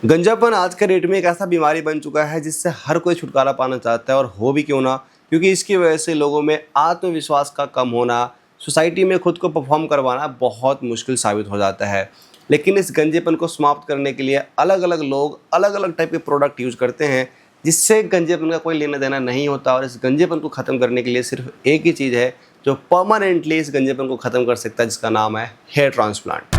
गंजापन आज के डेट में एक ऐसा बीमारी बन चुका है जिससे हर कोई छुटकारा पाना चाहता है, और हो भी क्यों ना, क्योंकि इसकी वजह से लोगों में आत्मविश्वास का कम होना, सोसाइटी में खुद को परफॉर्म करवाना बहुत मुश्किल साबित हो जाता है। लेकिन इस गंजेपन को समाप्त करने के लिए अलग अलग लोग अलग अलग टाइप के प्रोडक्ट यूज करते हैं, जिससे गंजेपन का कोई लेना देना नहीं होता। और इस गंजेपन को ख़त्म करने के लिए सिर्फ एक ही चीज़ है जो परमानेंटली इस गंजेपन को ख़त्म कर सकता है, जिसका नाम है हेयर ट्रांसप्लांट।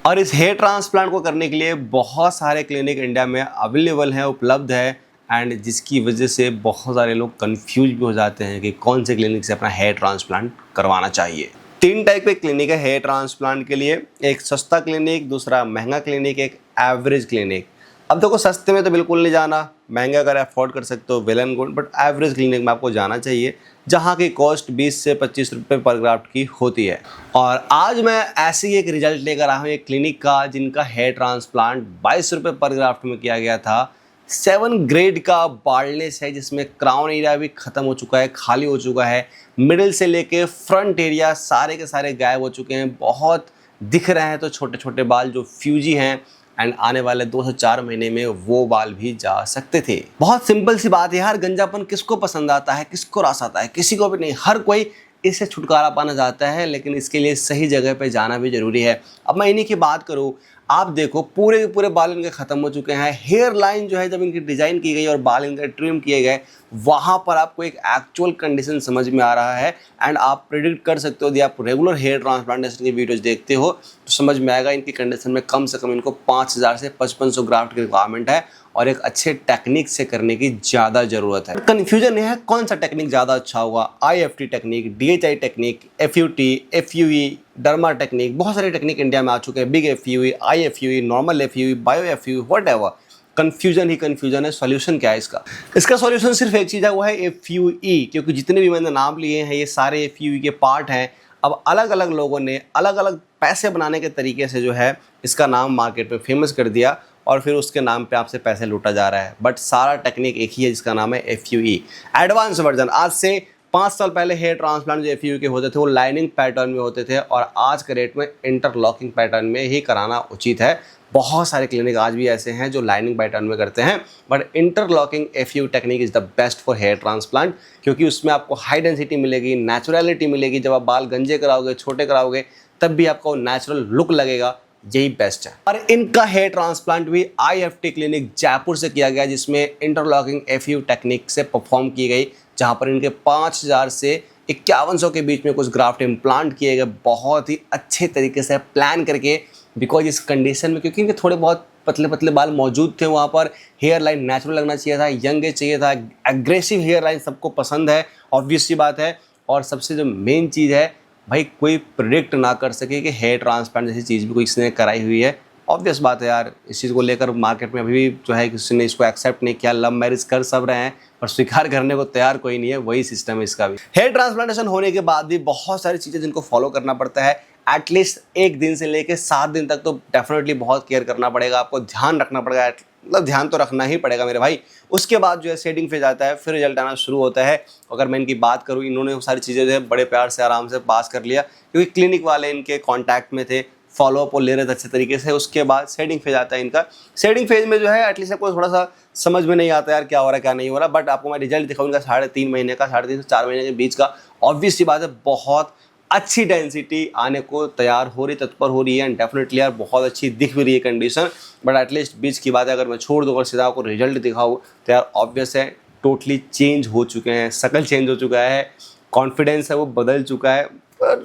और इस हेयर ट्रांसप्लांट को करने के लिए बहुत सारे क्लिनिक इंडिया में अवेलेबल हैं, उपलब्ध है, एंड जिसकी वजह से बहुत सारे लोग कंफ्यूज भी हो जाते हैं कि कौन से क्लिनिक से अपना हेयर ट्रांसप्लांट करवाना चाहिए। 3 टाइप के क्लिनिक है हेयर ट्रांसप्लांट के लिए, एक सस्ता क्लिनिक, दूसरा महंगा क्लिनिक, एक एवरेज क्लिनिक। अब देखो, सस्ते में तो बिल्कुल नहीं जाना, महंगा अगर अफोर्ड कर सकते हो well and good, but average clinic में आपको जाना चाहिए जहाँ की कॉस्ट 20 से 25 रुपये पर ग्राफ्ट की होती है। और आज मैं ऐसे ही एक रिजल्ट लेकर आया हूँ एक क्लिनिक का, जिनका हेयर ट्रांसप्लांट 22 रुपये पर ग्राफ्ट में किया गया था। 7 ग्रेड का बाल्डनेस है, जिसमें क्राउन एरिया भी खत्म हो चुका है, खाली हो चुका है, मिडिल से लेके फ्रंट एरिया सारे के सारे गायब हो चुके हैं, बहुत दिख रहे हैं तो छोटे छोटे बाल जो फ्यूजी हैं, एंड आने वाले 2 से 4 महीने में वो बाल भी जा सकते थे। बहुत सिंपल सी बात है यार, गंजापन किसको पसंद आता है, किसको रास आता है? किसी को भी नहीं। हर कोई इससे छुटकारा पाना चाहता है, लेकिन इसके लिए सही जगह पे जाना भी जरूरी है। अब मैं इन्हीं की बात करूँ, आप देखो पूरे के पूरे बाल इनके खत्म हो चुके हैं। हेयर लाइन जो है, जब इनकी डिजाइन की गई और बाल इनके ट्रिम किए गए, वहां पर आपको एक एक्चुअल कंडीशन समझ में आ रहा है, एंड आप प्रिडिक्ट कर सकते हो। यदि आप रेगुलर हेयर ट्रांसप्लांटेशन की वीडियोज देखते हो तो समझ में आएगा इनकी कंडीशन में कम से कम इनको 5000 से 5500 ग्राफ्ट की रिक्वायरमेंट है, और एक अच्छे टेक्निक से करने की ज़्यादा ज़रूरत है। कन्फ्यूजन है कौन सा टेक्निक ज़्यादा अच्छा होगा, IFT technique, DHI technique, FUT, FUE, derma technique. बहुत सारे टेक्निक इंडिया में आ चुके हैं, big FUE, IFUE, normal FUE, bio FUE, whatever. Confusion ही कन्फ्यूजन है। सॉल्यूशन क्या है इसका? इसका सॉल्यूशन सिर्फ एक चीज़ है, वो है FUE, क्योंकि जितने भी मैंने नाम लिए हैं ये सारे FUE के पार्ट हैं। अब अलग अलग लोगों ने अलग अलग पैसे बनाने के तरीके से जो है इसका नाम मार्केट में फेमस कर दिया, और फिर उसके नाम पे आपसे पैसे लूटा जा रहा है। बट सारा टेक्निक एक ही है, जिसका नाम है FUE। Advance version. आज से 5 साल पहले हेयर ट्रांसप्लांट जो FUE के होते थे वो लाइनिंग पैटर्न में होते थे, और आज के रेट में इंटरलॉकिंग पैटर्न में ही कराना उचित है। बहुत सारे क्लिनिक आज भी ऐसे हैं जो लाइनिंग पैटर्न में करते हैं, but interlocking FUE technique is the best for hair transplant, क्योंकि उसमें आपको हाई डेंसिटी मिलेगी, नेचुरलिटी मिलेगी। जब आप बाल गंजे कराओगे, छोटे कराओगे, तब भी आपको नेचुरल लुक लगेगा। यही बेस्ट है। और इनका हेयर ट्रांसप्लांट भी IFT क्लिनिक जयपुर से किया गया, जिसमें इंटरलॉकिंग FUE टेक्निक से परफॉर्म की गई, जहां पर इनके 5000 से 5100 के बीच में कुछ ग्राफ्ट इम्प्लांट किए गए, बहुत ही अच्छे तरीके से प्लान करके। बिकॉज इस कंडीशन में, क्योंकि इनके थोड़े बहुत पतले पतले बाल मौजूद थे, वहाँ पर हेयर लाइन नेचुरल लगना चाहिए था, यंग एज चाहिए था। एग्रेसिव हेयर लाइन सबको पसंद है, ऑब्वियस सी बात है। और सबसे जो मेन चीज़ है भाई, कोई प्रिडिक्ट ना कर सके कि हेयर ट्रांसप्लांट जैसी चीज़ भी कोई किसी ने कराई हुई है। ऑब्वियस बात है यार, इस चीज़ को लेकर मार्केट में अभी भी जो है किसी ने इसको एक्सेप्ट नहीं किया। लव मैरिज कर सब रहे हैं, पर स्वीकार करने को तैयार कोई नहीं है। वही सिस्टम है इसका भी। हेयर ट्रांसप्लांटेशन होने के बाद भी बहुत सारी चीज़ें जिनको फॉलो करना पड़ता है। एटलीस्ट 1 दिन से लेकर 7 दिन तक तो डेफिनेटली बहुत केयर करना पड़ेगा, आपको ध्यान रखना पड़ेगा। मतलब ध्यान तो रखना ही पड़ेगा मेरे भाई। उसके बाद जो है शेडिंग फेज आता है, फिर रिजल्ट आना शुरू होता है। अगर मैं इनकी बात करूँ, इन्होंने वो सारी चीज़ें जो है बड़े प्यार से आराम से पास कर लिया, क्योंकि क्लिनिक वाले इनके कॉन्टैक्ट में थे, फॉलोअप और ले रहे थे अच्छे तरीके से। उसके बाद शेडिंग फेज आता है इनका। शेडिंग फेज में जो है एटलीस्ट आपको थोड़ा सा समझ में नहीं आता यार क्या हो रहा है क्या नहीं हो रहा, बट आपको मैं रिजल्ट दिखाऊंगा 3.5 महीने का, 3.5 से 4 महीने के बीच का। ऑब्वियस सी बात है, बहुत अच्छी डेंसिटी आने को तैयार हो रही, तत्पर हो रही है, एंड डेफिनेटली यार बहुत अच्छी दिख भी रही है कंडीशन। बट एटलीस्ट बीच की बात है, अगर मैं छोड़ दूँ और सीधा आपको रिजल्ट दिखाऊँ तो यार ऑब्वियस है टोटली चेंज हो चुके हैं, शकल चेंज हो चुका है, कॉन्फिडेंस है वो बदल चुका है।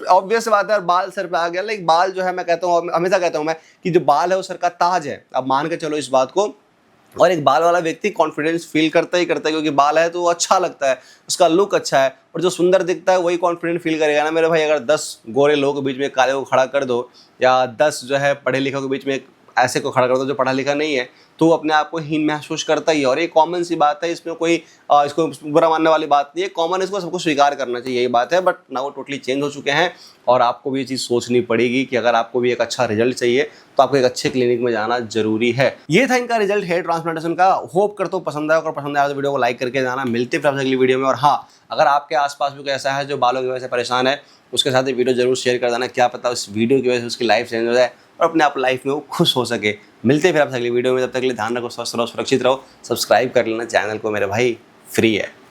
ऑब्वियस बात है यार, बाल सर पे आ गया। लाइक बाल जो है, मैं कहता हूँ, हमेशा कहता हूँ मैं कि जो बाल है वो सर का ताज है। अब मान के चलो इस बात को। और एक बाल वाला व्यक्ति कॉन्फिडेंस फील करता ही करता है, क्योंकि बाल है तो वो अच्छा लगता है, उसका लुक अच्छा है, और जो सुंदर दिखता है वही कॉन्फिडेंट फील करेगा ना मेरे भाई। अगर 10 गोरे लोगों के बीच में एक काले को खड़ा कर दो, या 10 जो है पढ़े लिखों के बीच में एक ऐसे को खड़ा कर दो जो पढ़ा लिखा नहीं है, तो वो अपने आप को हीन महसूस करता ही है। और ये कॉमन सी बात है, इसमें कोई इसको बुरा मानने वाली बात नहीं है, कॉमन, इसको सबको स्वीकार करना चाहिए, यही बात है। बट ना वो टोटली चेंज हो चुके हैं, और आपको भी ये चीज़ सोचनी पड़ेगी कि अगर आपको भी एक अच्छा रिजल्ट चाहिए तो आपको एक अच्छे क्लिनिक में जाना जरूरी है। ये था इनका रिजल्ट हेयर ट्रांसप्लांटेशन का। होप करता हूँ पसंद आया, अगर पसंद आया तो वीडियो को लाइक करके जाना। मिलते हैं फिर आपसे अगली वीडियो में। और हाँ, अगर आपके आसपास भी कोई ऐसा है जो बालों की वजह से परेशान है, उसके साथ ये वीडियो जरूर शेयर कर देना, क्या पता उस वीडियो की वजह से उसकी लाइफ चेंज हो जाए और अपने आप लाइफ में वो खुश हो सके। मिलते हैं फिर आपसे अगली वीडियो में, तब तक के लिए ध्यान रखो, स्वस्थ रहो, सुरक्षित रहो। सब्सक्राइब कर लेना चैनल को मेरे भाई, फ्री है।